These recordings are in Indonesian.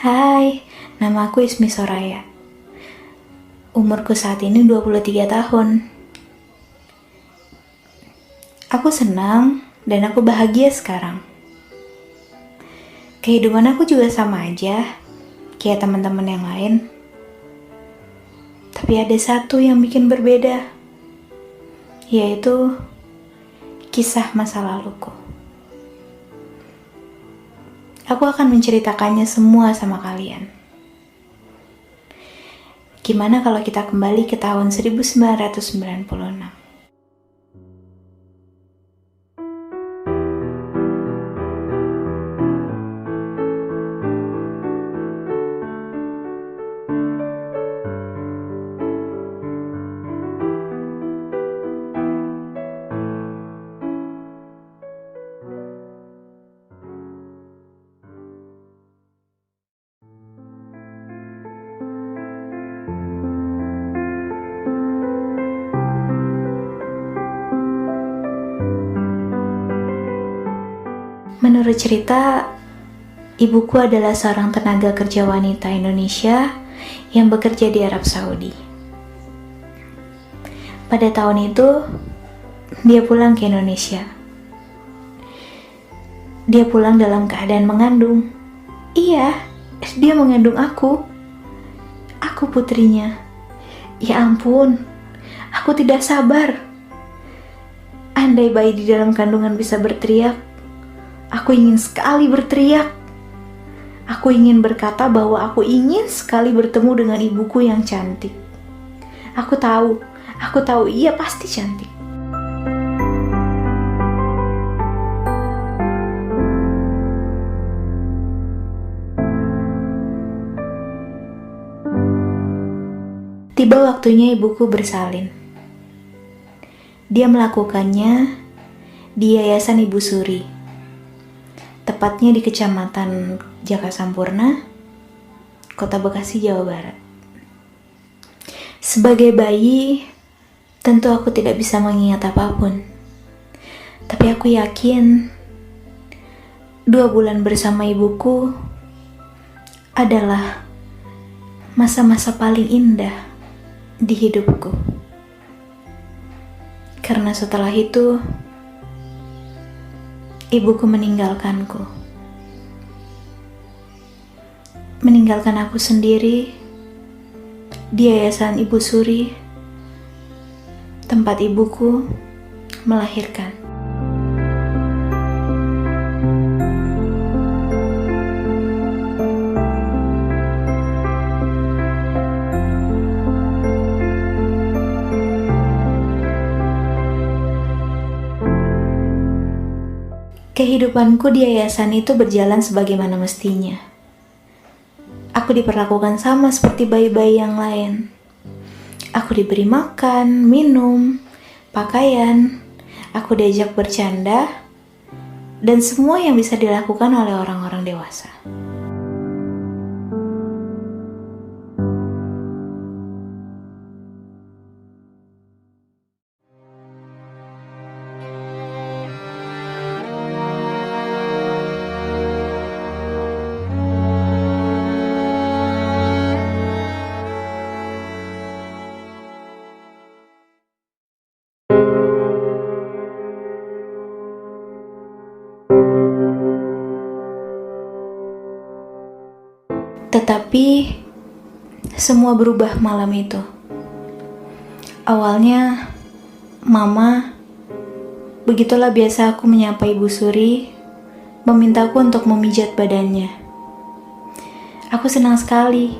Hai, nama aku Ismi Soraya. Umurku saat ini 23 tahun. Aku senang dan aku bahagia sekarang. Kehidupan aku juga sama aja, kayak teman-teman yang lain. Tapi ada satu yang bikin berbeda, yaitu kisah masa laluku. Aku akan menceritakannya semua sama kalian. Gimana kalau kita kembali ke tahun 1996? Menurut cerita, ibuku adalah seorang tenaga kerja wanita Indonesia yang bekerja di Arab Saudi. Pada tahun itu, dia pulang ke Indonesia. Dia pulang dalam keadaan mengandung. Iya, dia mengandung aku. Aku putrinya. Ya ampun, aku tidak sabar. Andai bayi di dalam kandungan bisa berteriak, aku ingin sekali berteriak. Aku ingin berkata bahwa aku ingin sekali bertemu dengan ibuku yang cantik. Aku tahu ia pasti cantik. Tiba waktunya ibuku bersalin. Dia melakukannya di Yayasan Ibu Suri, tepatnya di Kecamatan Jaka Sampurna, Kota Bekasi, Jawa Barat. Sebagai bayi, tentu aku tidak bisa mengingat apapun. Tapi aku yakin 2 bulan bersama ibuku adalah masa-masa paling indah di hidupku. Karena setelah itu, ibuku meninggalkanku. Meninggalkan aku sendiri di Yayasan Ibu Suri, tempat ibuku melahirkan. Kehidupanku di yayasan itu berjalan sebagaimana mestinya. Aku diperlakukan sama seperti bayi-bayi yang lain. Aku diberi makan, minum, pakaian, aku diajak bercanda, dan semua yang bisa dilakukan oleh orang-orang dewasa. Tetapi semua berubah malam itu. Awalnya, Mama, begitulah biasa aku menyapa Ibu Suri, memintaku untuk memijat badannya. Aku senang sekali.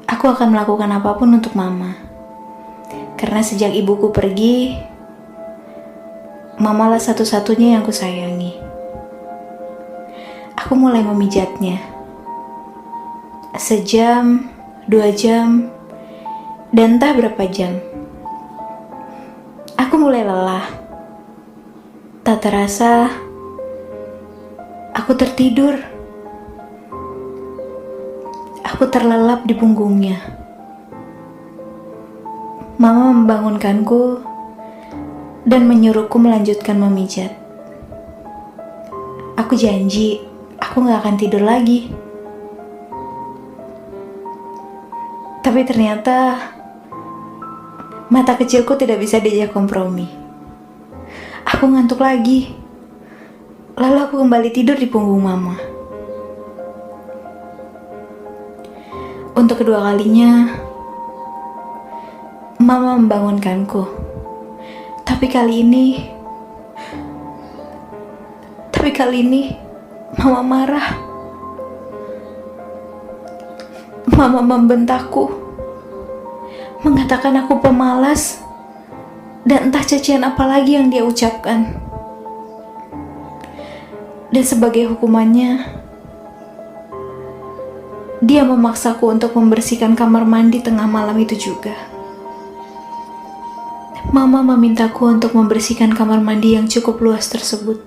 Aku akan melakukan apapun untuk Mama. Karena sejak ibuku pergi, Mamalah satu-satunya yang kusayangi. Aku mulai memijatnya. Sejam, 2 jam, dan entah berapa jam. Aku mulai lelah. Tak terasa, aku tertidur. Aku terlelap di punggungnya. Mama membangunkanku dan menyuruhku melanjutkan memijat. Aku janji, aku gak akan tidur lagi. Tapi ternyata mata kecilku tidak bisa diajak kompromi. Aku ngantuk lagi. Lalu aku kembali tidur di punggung mama. Untuk kedua kalinya, mama membangunkanku. Tapi kali ini, mama marah. Mama membentakku, mengatakan aku pemalas, dan entah cacian apa lagi yang dia ucapkan. Dan sebagai hukumannya, dia memaksaku untuk membersihkan kamar mandi tengah malam itu juga. Mama memintaku untuk membersihkan kamar mandi yang cukup luas tersebut.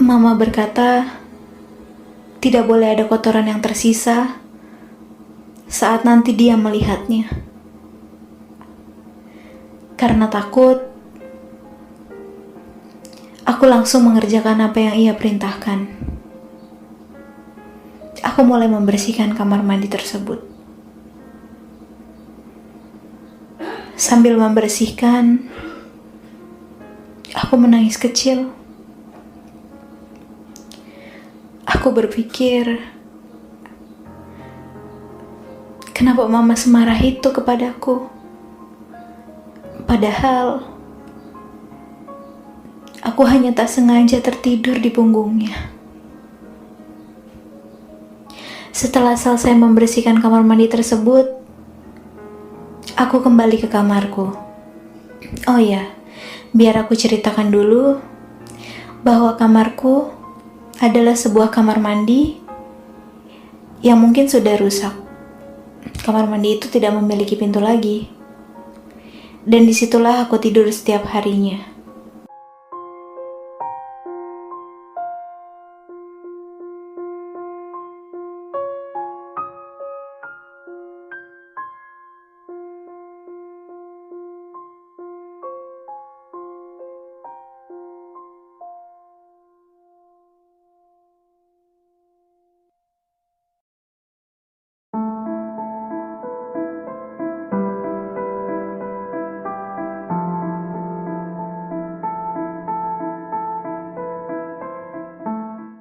Mama berkata, tidak boleh ada kotoran yang tersisa saat nanti dia melihatnya. Karena takut, aku langsung mengerjakan apa yang ia perintahkan. Aku mulai membersihkan kamar mandi tersebut. Sambil membersihkan, aku menangis kecil. Aku berpikir, kenapa mama semarah itu kepadaku? Padahal aku hanya tak sengaja tertidur di punggungnya. Setelah selesai membersihkan kamar mandi tersebut, aku kembali ke kamarku. Oh ya, biar aku ceritakan dulu bahwa kamarku adalah sebuah kamar mandi yang mungkin sudah rusak. Kamar mandi itu tidak memiliki pintu lagi. Dan disitulah aku tidur setiap harinya.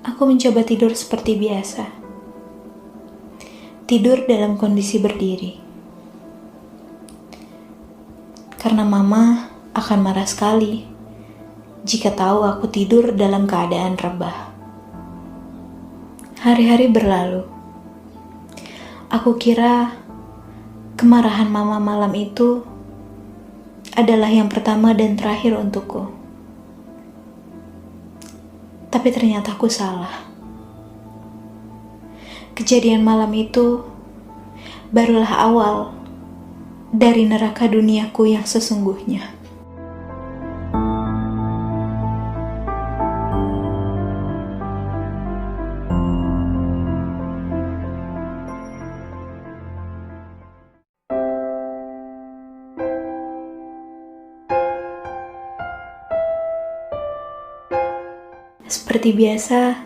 Aku mencoba tidur seperti biasa. Tidur dalam kondisi berdiri. Karena mama akan marah sekali jika tahu aku tidur dalam keadaan rebah. Hari-hari berlalu. Aku kira kemarahan mama malam itu adalah yang pertama dan terakhir untukku. Tapi ternyata aku salah. Kejadian malam itu barulah awal dari neraka duniaku yang sesungguhnya. Seperti biasa,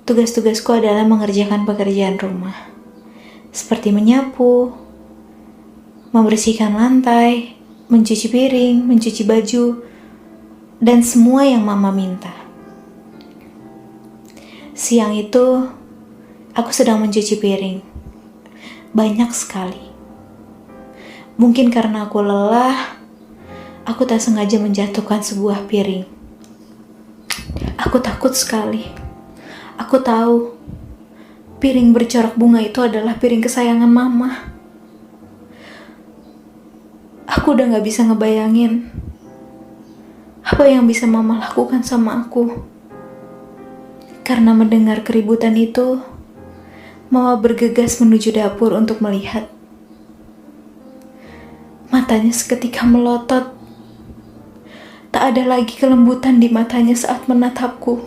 tugas-tugasku adalah mengerjakan pekerjaan rumah. Seperti menyapu, membersihkan lantai, mencuci piring, mencuci baju, dan semua yang mama minta. Siang itu, aku sedang mencuci piring. Banyak sekali. Mungkin karena aku lelah, aku tak sengaja menjatuhkan sebuah piring. Aku takut sekali. Aku tahu piring bercorak bunga itu adalah piring kesayangan mama. Aku udah gak bisa ngebayangin apa yang bisa mama lakukan sama aku. Karena mendengar keributan itu, mama bergegas menuju dapur untuk melihat. Matanya seketika melotot. Tak ada lagi kelembutan di matanya saat menatapku.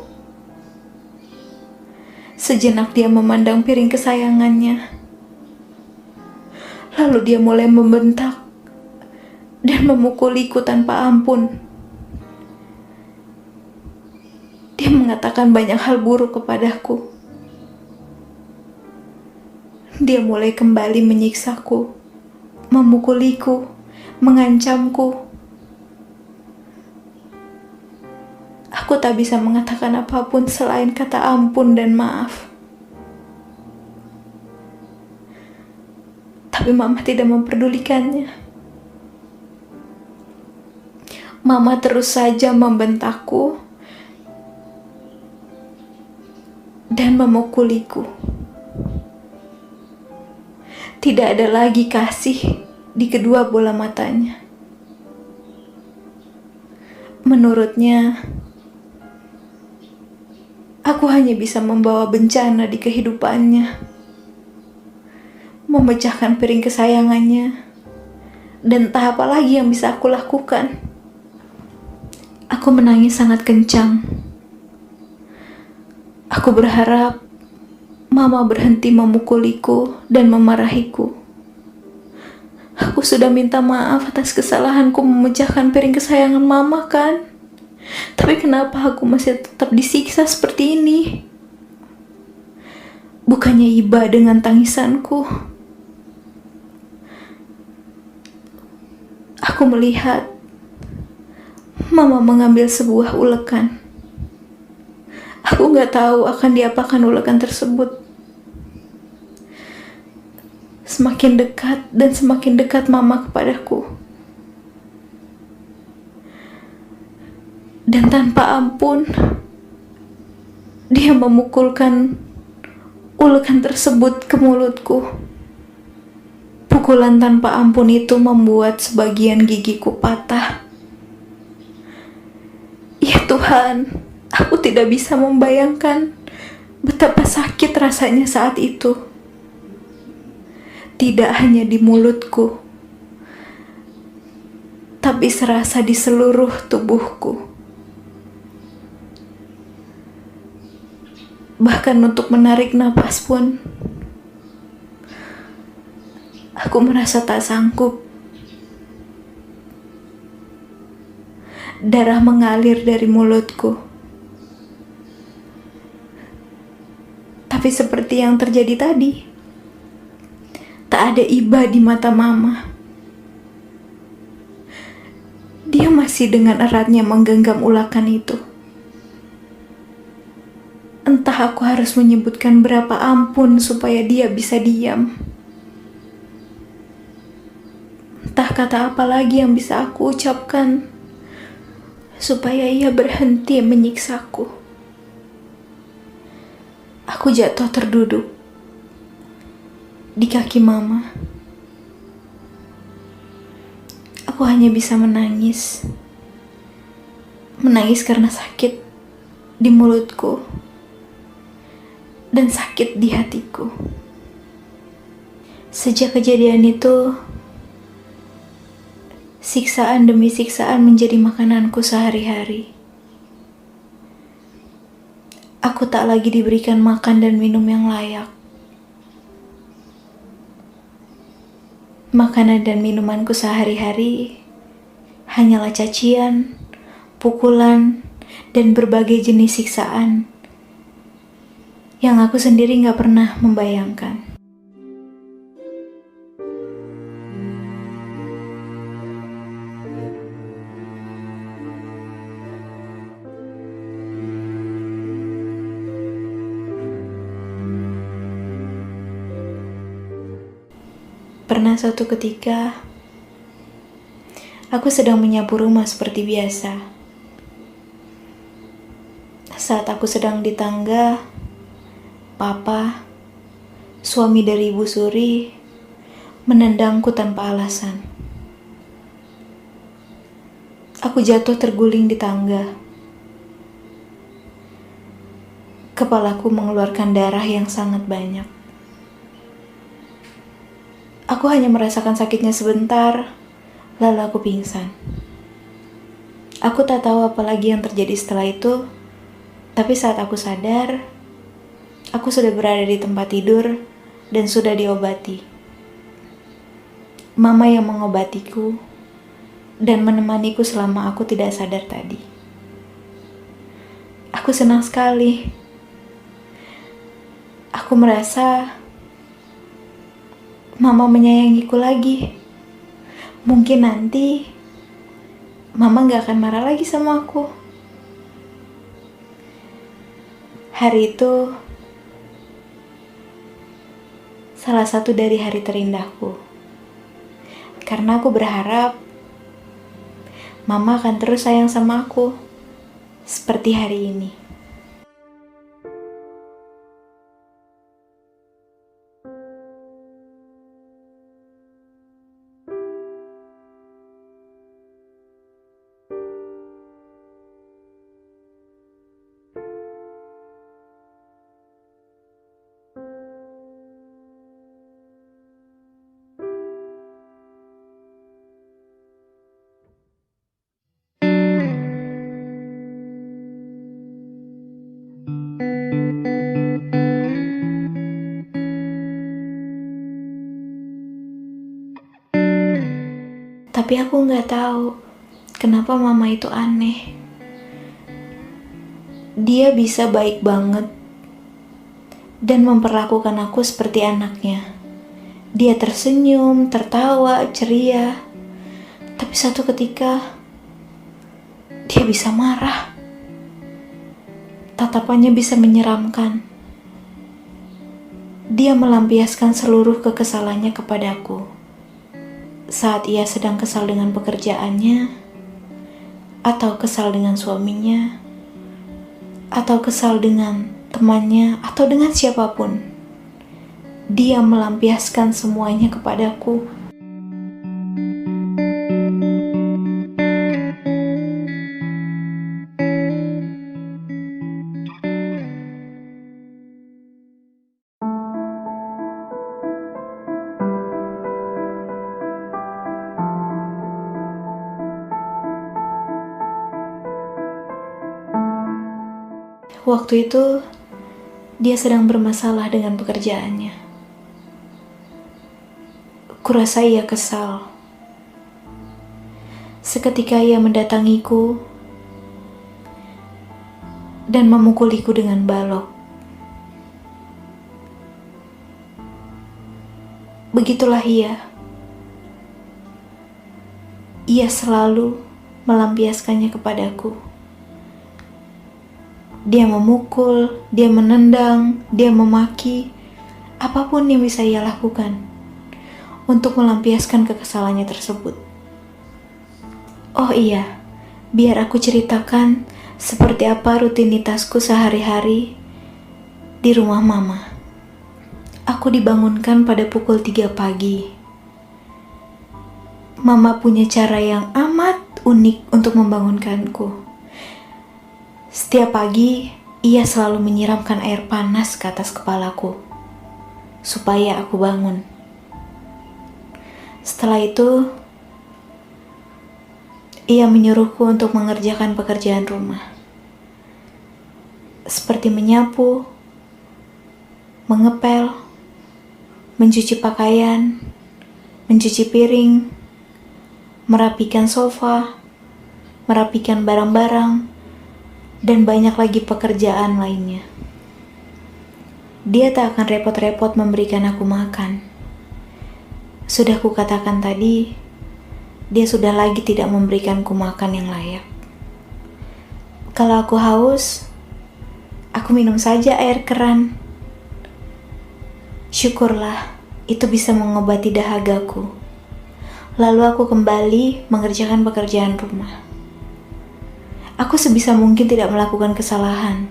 Sejenak dia memandang piring kesayangannya. Lalu dia mulai membentak dan memukuliku tanpa ampun. Dia mengatakan banyak hal buruk kepadaku. dia mulai kembali menyiksaku, memukuliku, mengancamku. Aku tak bisa mengatakan apapun selain kata ampun dan maaf. Tapi Mama tidak memperdulikannya. Mama terus saja membentakku dan memukuliku. Tidak ada lagi kasih di kedua bola matanya. Menurutnya, aku hanya bisa membawa bencana di kehidupannya, memecahkan piring kesayangannya, dan entah apa lagi yang bisa aku lakukan. Aku menangis sangat kencang. Aku berharap Mama berhenti memukuliku dan memarahiku. Aku sudah minta maaf atas kesalahanku memecahkan piring kesayangan Mama kan? Tapi kenapa aku masih tetap disiksa seperti ini? Bukannya iba dengan tangisanku. Aku melihat Mama mengambil sebuah ulekan. Aku gak tahu akan diapakan ulekan tersebut. Semakin dekat dan semakin dekat Mama kepadaku. Dan tanpa ampun, dia memukulkan ulekan tersebut ke mulutku. Pukulan tanpa ampun itu membuat sebagian gigiku patah. Ya Tuhan, aku tidak bisa membayangkan betapa sakit rasanya saat itu. Tidak hanya di mulutku, tapi serasa di seluruh tubuhku. Bahkan untuk menarik napas pun, aku merasa tak sanggup. Darah mengalir dari mulutku. Tapi seperti yang terjadi tadi, tak ada iba di mata Mama. Dia masih dengan eratnya menggenggam ulakan itu. Entah aku harus menyebutkan berapa ampun supaya dia bisa diam. Entah kata apa lagi yang bisa aku ucapkan supaya ia berhenti menyiksaku. Aku jatuh terduduk di kaki Mama. Aku hanya bisa menangis. Menangis karena sakit di mulutku dan sakit di hatiku. Sejak kejadian itu, siksaan demi siksaan menjadi makananku sehari-hari. Aku tak lagi diberikan makan dan minum yang layak. Makanan dan minumanku sehari-hari hanyalah cacian, pukulan, dan berbagai jenis siksaan yang aku sendiri gak pernah membayangkan. Pernah suatu ketika, aku sedang menyapu rumah seperti biasa. Saat aku sedang di tangga, Papa, suami dari Ibu Suri, menendangku tanpa alasan. Aku jatuh terguling di tangga. Kepalaku mengeluarkan darah yang sangat banyak. Aku hanya merasakan sakitnya sebentar, lalu aku pingsan. Aku tak tahu apa lagi yang terjadi setelah itu, tapi saat aku sadar, aku sudah berada di tempat tidur dan sudah diobati. Mama yang mengobatiku dan menemaniku selama aku tidak sadar tadi. Aku senang sekali. Aku merasa Mama menyayangiku lagi. Mungkin nanti Mama gak akan marah lagi sama aku. Hari itu salah satu dari hari terindahku. Karena aku berharap Mama akan terus sayang sama aku seperti hari ini. Tapi aku nggak tahu kenapa Mama itu aneh. Dia bisa baik banget dan memperlakukan aku seperti anaknya. Dia tersenyum, tertawa, ceria. Tapi satu ketika dia bisa marah. Tatapannya bisa menyeramkan. Dia melampiaskan seluruh kekesalannya kepadaku. Saat ia sedang kesal dengan pekerjaannya, atau kesal dengan suaminya, atau kesal dengan temannya, atau dengan siapapun, dia melampiaskan semuanya kepadaku. Waktu itu, dia sedang bermasalah dengan pekerjaannya. Kurasa ia kesal. Seketika ia mendatangiku dan memukuliku dengan balok. Begitulah ia. Ia selalu melampiaskannya kepadaku. Dia memukul, dia menendang, dia memaki, apapun yang bisa ia lakukan untuk melampiaskan kekesalannya tersebut. Oh iya, biar aku ceritakan seperti apa rutinitasku sehari-hari di rumah Mama. Aku dibangunkan pada pukul 3 pagi. Mama punya cara yang amat unik untuk membangunkanku. Setiap pagi, ia selalu menyiramkan air panas ke atas kepalaku, supaya aku bangun. Setelah itu, ia menyuruhku untuk mengerjakan pekerjaan rumah. Seperti menyapu, mengepel, mencuci pakaian, mencuci piring, merapikan sofa, merapikan barang-barang, dan banyak lagi pekerjaan lainnya. Dia tak akan repot-repot memberikan aku makan. Sudah kukatakan tadi, dia sudah lagi tidak memberikanku makan yang layak. Kalau aku haus, aku minum saja air keran. Syukurlah, itu bisa mengobati dahagaku. Lalu aku kembali mengerjakan pekerjaan rumah. Aku sebisa mungkin tidak melakukan kesalahan.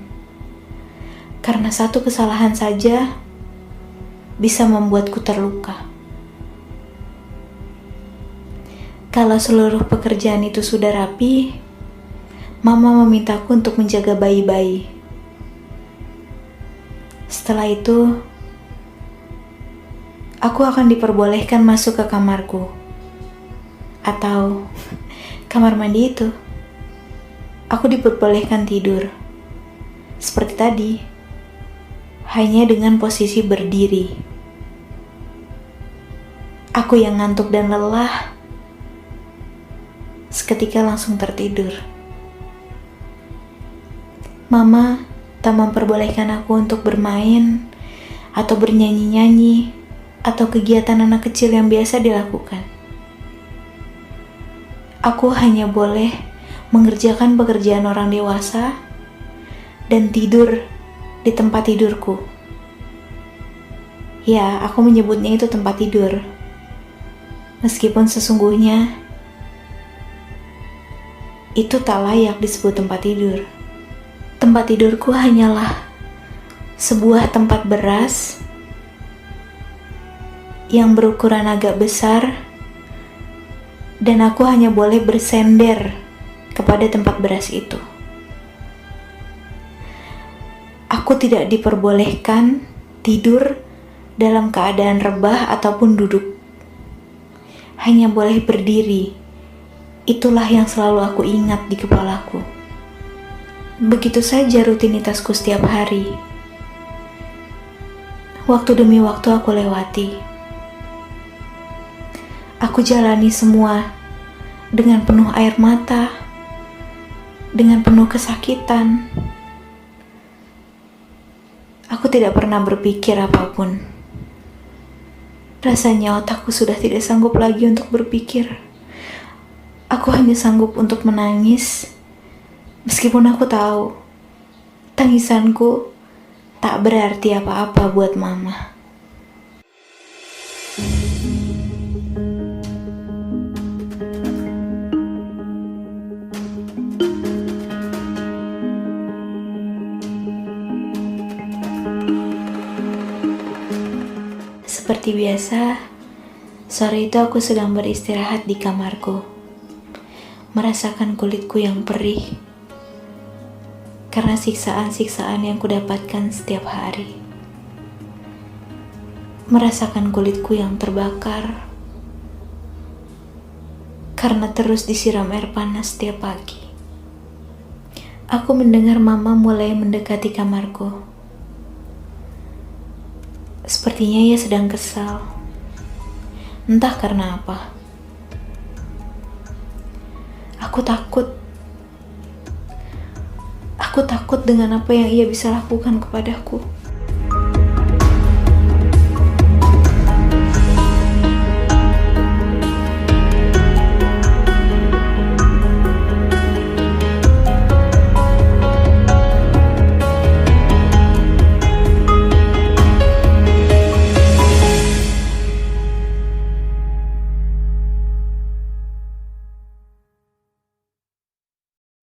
Karena satu kesalahan saja bisa membuatku terluka. Kalau seluruh pekerjaan itu sudah rapi, Mama memintaku untuk menjaga bayi-bayi. Setelah itu, aku akan diperbolehkan masuk ke kamarku. Atau kamar mandi itu. Aku diperbolehkan tidur. Seperti tadi, hanya dengan posisi berdiri. Aku yang ngantuk dan lelah, seketika langsung tertidur. Mama tak memperbolehkan aku untuk bermain atau bernyanyi-nyanyi atau kegiatan anak kecil yang biasa dilakukan. Aku hanya boleh mengerjakan pekerjaan orang dewasa dan tidur di tempat tidurku. Ya, aku menyebutnya itu tempat tidur. Meskipun sesungguhnya itu tak layak disebut tempat tidur. Tempat tidurku hanyalah sebuah tempat beras yang berukuran agak besar, dan aku hanya boleh bersender kepada tempat beras itu. Aku tidak diperbolehkan tidur dalam keadaan rebah ataupun duduk. Hanya boleh berdiri. Itulah yang selalu aku ingat di kepalaku. Begitu saja rutinitasku setiap hari. Waktu demi waktu aku lewati. Aku jalani semua dengan penuh air mata, dengan penuh kesakitan. Aku tidak pernah berpikir apapun. Rasanya otakku sudah tidak sanggup lagi untuk berpikir. Aku hanya sanggup untuk menangis, meskipun aku tahu tangisanku tak berarti apa-apa buat mama. Seperti biasa, sore itu aku sedang beristirahat di kamarku, merasakan kulitku yang perih karena siksaan-siksaan yang kudapatkan setiap hari. Merasakan kulitku yang terbakar karena terus disiram air panas setiap pagi. Aku mendengar mama mulai mendekati kamarku. Sepertinya ia sedang kesal. Entah karena apa. Aku takut. Aku takut dengan apa yang ia bisa lakukan kepadaku.